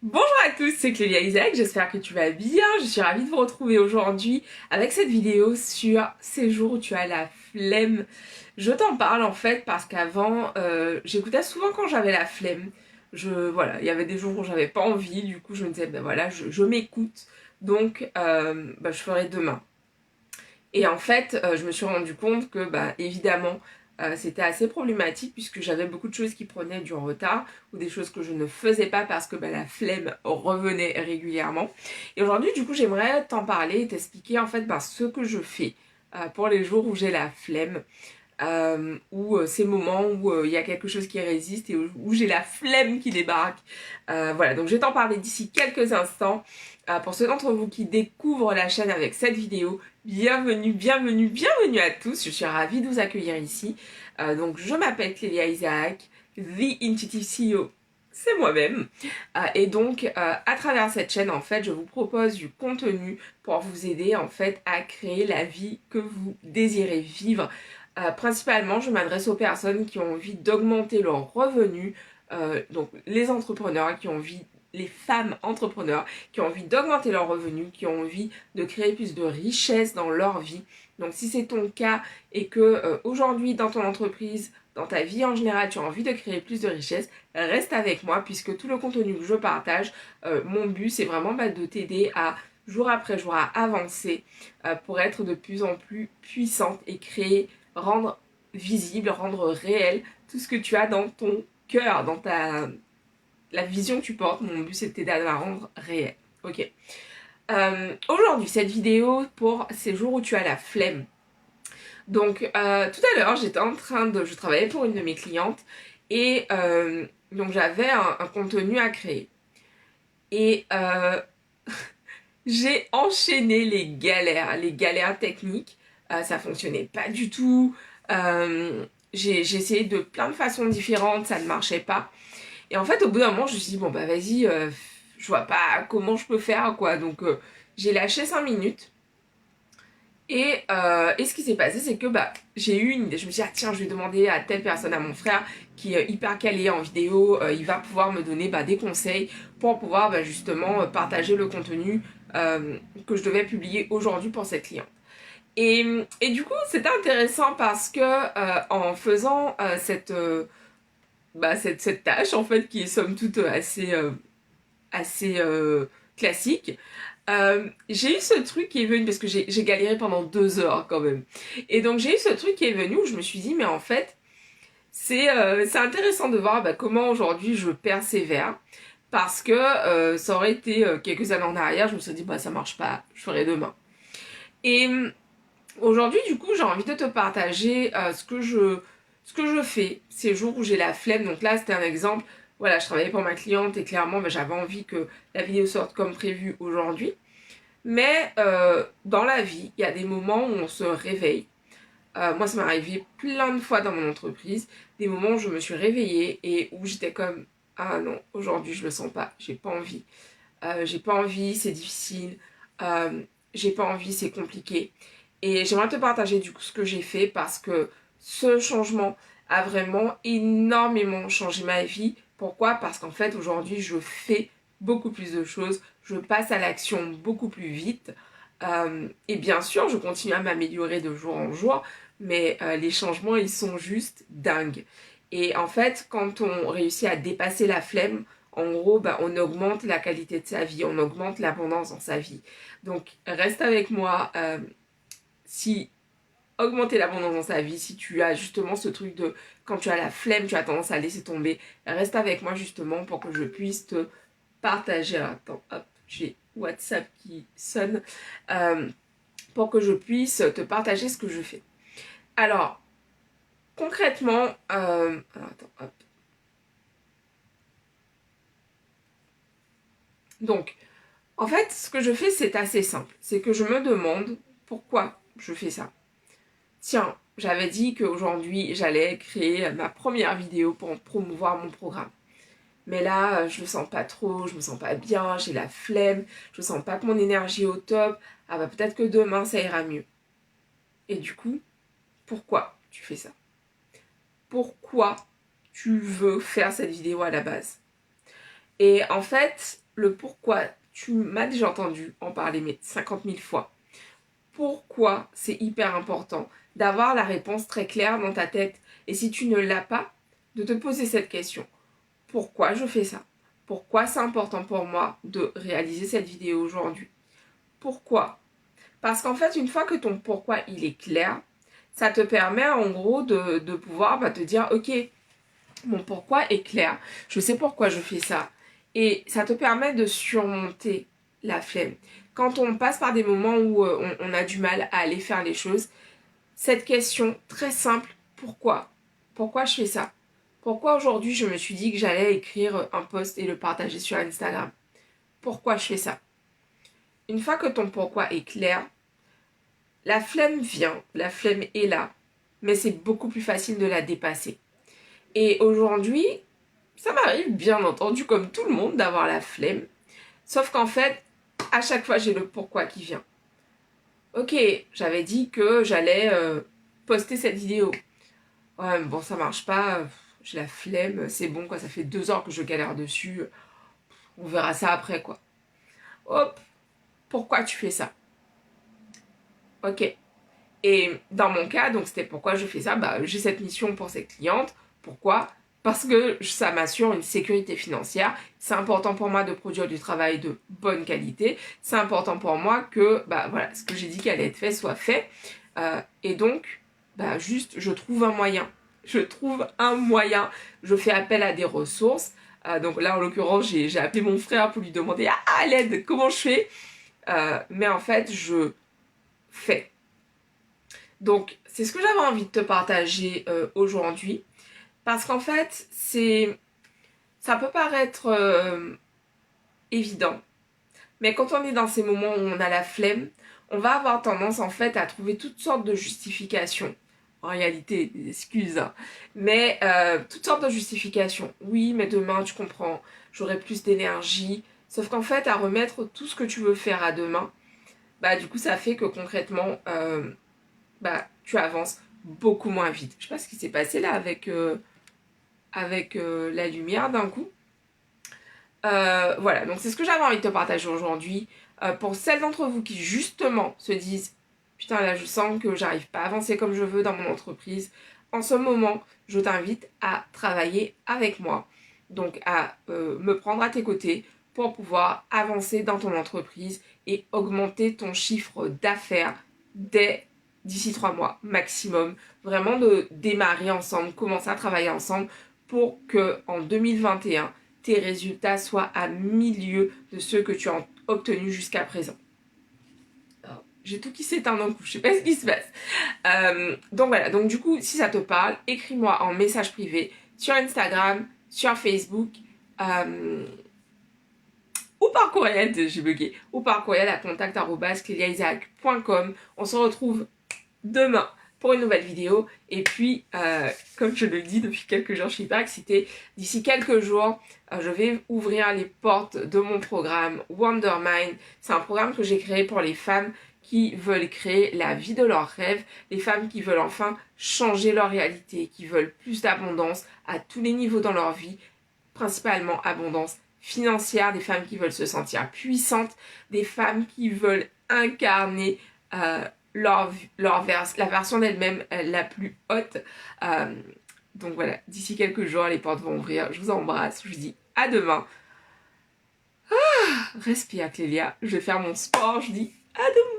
Bonjour à tous, c'est Clélia Isaac, j'espère que tu vas bien. Je suis ravie de vous retrouver aujourd'hui avec cette vidéo sur ces jours où tu as la flemme. Je t'en parle en fait parce qu'avant, j'écoutais souvent quand j'avais la flemme. Voilà, il y avait des jours où j'avais pas envie, du coup je me disais, ben voilà, je m'écoute, donc je ferai demain. Et en fait, je me suis rendu compte que, bah, évidemment, c'était assez problématique puisque j'avais beaucoup de choses qui prenaient du retard ou des choses que je ne faisais pas parce que bah, la flemme revenait régulièrement. Et aujourd'hui, du coup, j'aimerais t'en parler et t'expliquer en fait bah, ce que je fais pour les jours où j'ai la flemme. Ou ces moments où il y a quelque chose qui résiste et où j'ai la flemme qui débarque. Voilà, donc je vais t'en parler d'ici quelques instants. Pour ceux d'entre vous qui découvrent la chaîne avec cette vidéo, bienvenue, bienvenue, bienvenue à tous. Je suis ravie de vous accueillir ici. Donc je m'appelle Clélia Isaac, The Intuitive CEO. C'est moi-même. Et donc, à travers cette chaîne, en fait, je vous propose du contenu pour vous aider, en fait, à créer la vie que vous désirez vivre. Principalement, je m'adresse aux personnes qui ont envie d'augmenter leurs revenus, donc les entrepreneurs qui ont envie, les femmes entrepreneurs qui ont envie d'augmenter leurs revenus, qui ont envie de créer plus de richesse dans leur vie. Donc si c'est ton cas et que aujourd'hui dans ton entreprise, dans ta vie en général, tu as envie de créer plus de richesse, reste avec moi puisque tout le contenu que je partage, mon but c'est vraiment de t'aider à jour après jour à avancer pour être de plus en plus puissante et créer, rendre visible, rendre réel tout ce que tu as dans ton cœur, dans la vision que tu portes. Mon but c'est de t'aider à la rendre réelle. Ok. Aujourd'hui, cette vidéo pour ces jours où tu as la flemme. Donc, tout à l'heure, je travaillais pour une de mes clientes et donc j'avais un contenu à créer. Et j'ai enchaîné les galères techniques. Ça fonctionnait pas du tout. J'ai essayé de plein de façons différentes, ça ne marchait pas. Et en fait, au bout d'un moment, je me suis dit, bon, bah vas-y, je vois pas comment je peux faire, quoi. Donc, j'ai lâché 5 minutes. Et ce qui s'est passé, c'est que bah, j'ai eu une idée. Je me suis dit, ah, tiens, je vais demander à telle personne, à mon frère, qui est hyper calé en vidéo. Il va pouvoir me donner des conseils pour pouvoir justement partager le contenu que je devais publier aujourd'hui pour cette cliente. Et du coup, c'était intéressant parce que en faisant cette tâche, en fait, qui est somme toute assez classique, j'ai eu ce truc qui est venu, parce que j'ai galéré pendant 2 heures quand même. Et donc j'ai eu ce truc qui est venu où je me suis dit, mais en fait, c'est intéressant de voir comment aujourd'hui je persévère. Parce que ça aurait été quelques années en arrière, je me suis dit, bah ça marche pas, je ferai demain. Et aujourd'hui, du coup, j'ai envie de te partager ce que je fais ces jours où j'ai la flemme. Donc là, c'était un exemple. Voilà, je travaillais pour ma cliente et clairement, j'avais envie que la vidéo sorte comme prévu aujourd'hui. Mais dans la vie, il y a des moments où on se réveille. Moi, ça m'est arrivé plein de fois dans mon entreprise. Des moments où je me suis réveillée et où j'étais comme, ah non, aujourd'hui je le sens pas, j'ai pas envie. J'ai pas envie, c'est difficile. Euh, j'ai pas envie, c'est compliqué. Et j'aimerais te partager du coup ce que j'ai fait parce que ce changement a vraiment énormément changé ma vie. Pourquoi? Parce qu'en fait aujourd'hui je fais beaucoup plus de choses, je passe à l'action beaucoup plus vite. Et bien sûr je continue à m'améliorer de jour en jour, mais les changements ils sont juste dingues. Et en fait quand on réussit à dépasser la flemme, en gros, on augmente la qualité de sa vie, on augmente l'abondance dans sa vie. Donc, reste avec moi. Si augmenter l'abondance dans sa vie, si tu as justement ce truc de quand tu as la flemme, tu as tendance à laisser tomber, reste avec moi justement pour que je puisse te partager. Alors, attends, hop, j'ai WhatsApp qui sonne. Euh, pour que je puisse te partager ce que je fais. Alors, concrètement, alors attends, hop. Donc, en fait, ce que je fais, c'est assez simple. C'est que je me demande pourquoi je fais ça. Tiens, j'avais dit qu'aujourd'hui, j'allais créer ma première vidéo pour promouvoir mon programme. Mais là, je le sens pas trop, je me sens pas bien, j'ai la flemme, je sens pas que mon énergie est au top. Ah bah peut-être que demain, ça ira mieux. Et du coup, pourquoi tu fais ça? Pourquoi tu veux faire cette vidéo à la base? Et en fait, le pourquoi, tu m'as déjà entendu en parler mais 50 000 fois. Pourquoi c'est hyper important d'avoir la réponse très claire dans ta tête. Et si tu ne l'as pas, de te poser cette question. Pourquoi je fais ça? Pourquoi c'est important pour moi de réaliser cette vidéo aujourd'hui? Pourquoi? Parce qu'en fait, une fois que ton pourquoi il est clair, ça te permet en gros de pouvoir te dire, ok, mon pourquoi est clair, je sais pourquoi je fais ça. Et ça te permet de surmonter la flemme. Quand on passe par des moments où on a du mal à aller faire les choses, cette question très simple, pourquoi? Pourquoi je fais ça? Pourquoi aujourd'hui je me suis dit que j'allais écrire un post et le partager sur Instagram? Pourquoi je fais ça? Une fois que ton pourquoi est clair, la flemme vient, la flemme est là, mais c'est beaucoup plus facile de la dépasser. Et aujourd'hui, ça m'arrive bien entendu comme tout le monde d'avoir la flemme, sauf qu'en fait, à chaque fois j'ai le pourquoi qui vient. Ok, j'avais dit que j'allais poster cette vidéo. Ouais, mais bon, ça marche pas, j'ai la flemme, c'est bon quoi, ça fait 2 heures que je galère dessus, on verra ça après quoi. Hop, pourquoi tu fais ça? Ok. Et dans mon cas, donc c'était pourquoi je fais ça, j'ai cette mission pour cette cliente. Pourquoi? Parce que ça m'assure une sécurité financière. C'est important pour moi de produire du travail de bonne qualité. C'est important pour moi que voilà, ce que j'ai dit qu'allait être fait soit fait. Et donc, juste, je trouve un moyen. Je trouve un moyen. Je fais appel à des ressources. Donc là, en l'occurrence, j'ai appelé mon frère pour lui demander à l'aide, comment je fais. Mais en fait, je fais. Donc, c'est ce que j'avais envie de te partager aujourd'hui. Parce qu'en fait, ça peut paraître évident. Mais quand on est dans ces moments où on a la flemme, on va avoir tendance en fait à trouver toutes sortes de justifications. En réalité, des excuses. Hein. Mais toutes sortes de justifications. Oui, mais demain, tu comprends, j'aurai plus d'énergie. Sauf qu'en fait, à remettre tout ce que tu veux faire à demain, du coup, ça fait que concrètement, tu avances beaucoup moins vite. Je sais pas ce qui s'est passé là avec la lumière d'un coup. Voilà, donc c'est ce que j'avais envie de te partager aujourd'hui. Pour celles d'entre vous qui justement se disent « Putain, là je sens que j'arrive pas à avancer comme je veux dans mon entreprise », en ce moment, je t'invite à travailler avec moi. Donc à me prendre à tes côtés pour pouvoir avancer dans ton entreprise et augmenter ton chiffre d'affaires d'ici 3 mois maximum. Vraiment de démarrer ensemble, commencer à travailler ensemble pour que en 2021, tes résultats soient à milieu de ceux que tu as obtenus jusqu'à présent. Alors, j'ai tout qui s'éteint d'un coup, je sais pas ce qui se passe. Donc voilà, donc du coup, si ça te parle, écris-moi en message privé sur Instagram, sur Facebook, ou par courriel, j'ai bugué, ou par courriel à contact@cleliaisaac.com. On se retrouve demain pour une nouvelle vidéo. Et puis, comme je le dis depuis quelques jours, je suis hyper excitée. D'ici quelques jours, je vais ouvrir les portes de mon programme Wonder Mind. C'est un programme que j'ai créé pour les femmes qui veulent créer la vie de leurs rêves, les femmes qui veulent enfin changer leur réalité, qui veulent plus d'abondance à tous les niveaux dans leur vie, principalement abondance financière, des femmes qui veulent se sentir puissantes, des femmes qui veulent incarner la version d'elle-même la plus haute. Donc voilà, d'ici quelques jours, les portes vont ouvrir. Je vous embrasse, je vous dis à demain. Respire Clélia, je vais faire mon sport, je dis à demain.